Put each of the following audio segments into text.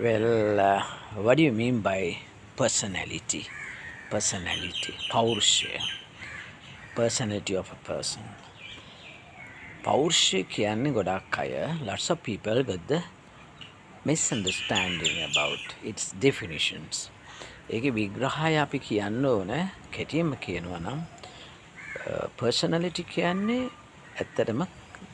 Well, what do you mean by personality? Personality, පෞරුෂය, personality of a person. පෞරුෂය කියන්නේ ගොඩක් අය, lots of people got the misunderstanding about its definitions. ඒකේ විග්‍රහය අපි කියන්න ඕන කෙටියෙන්ම කියනවා නම් personality කියන්නේ ඇත්තටම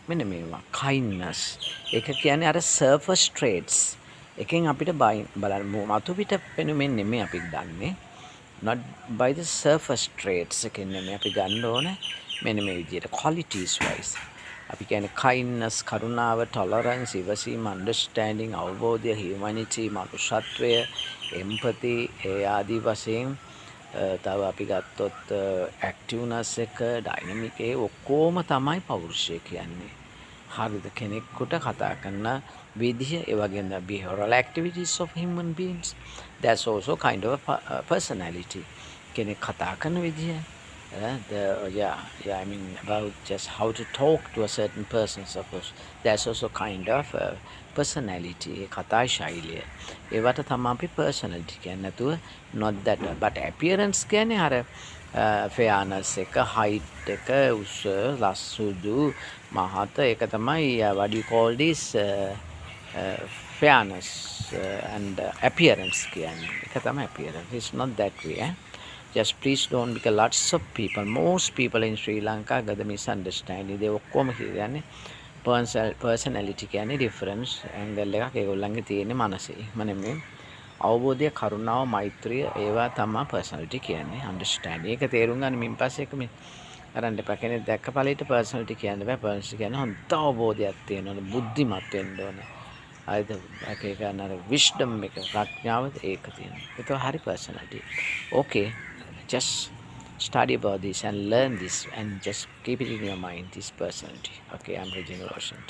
මෙන්න මේවා kindness. ඒක කියන්නේ අර surface traits. එකෙන් අපිට බලන්න මතු පිට පෙනුමෙන් නෙමෙයි අපි ගන්නෙ. Not by the surface traits එකෙන් නෙමෙයි අපි ගන්න ඕන මෙන්න මේ විදිහට qualities wise. අපි කියන්නේ kindness, කරුණාව, tolerance, ඉවසීම, understanding, අවබෝධය, humanity, මනුෂ්‍යත්වය, empathy, ඒ ආදී වශයෙන් තව අපි ගත්තොත් activeness එක, dynamic ඒ ඔක්කොම තමයි පෞරුෂය කියන්නේ. හරිද? කෙනෙකුට කතා කරන විදිහ, ඒ වගේම behavioral activities of human beings, that's also kind of a personality. කෙනෙක් කතා කරන විදිහ, I mean about just how to talk to a certain person, suppose that's also kind of personality. ඒ කතා ශෛලිය. ඒවට තමයි අපි personality කියන්නේ. නැතුව not that but appearance කියන්නේ අර fairness එක, height එක, උස, ලස්සුදු, මහත, ඒක තමයි what do you call this fairness and appearance කියන්නේ. ඒක තමයි appearance. It's not that way. Just please don't, because lots of people, most people in Sri Lanka got the misunderstanding. They ඔක්කොම කියන්නේ personality කියන්නේ difference angle එකක් ඒගොල්ලන්ගේ තියෙන මනසේ. මනෙමෙ අවබෝධය, කරුණාව, මෛත්‍රිය ඒවා තමයි personality කියන්නේ. understanding. ඒක තේරුම් ගන්න මින් පස්සේ එක මේ අරන් දෙපා කෙනෙක් දැක්ක ඵලයට personality කියන්න බෑ. personality කියන්නේ හොඳ අවබෝධයක් තියෙන්න ඕන, බුද්ධිමත් වෙන්න ඕන. හරිද? ඒක අර wisdom එක, ප්‍රඥාව ඒක තියෙනවා. ඒක හරි personality. Okay. Just study about this and learn this and just keep it in your mind, this personality. Okay, I'm Reginald Washington.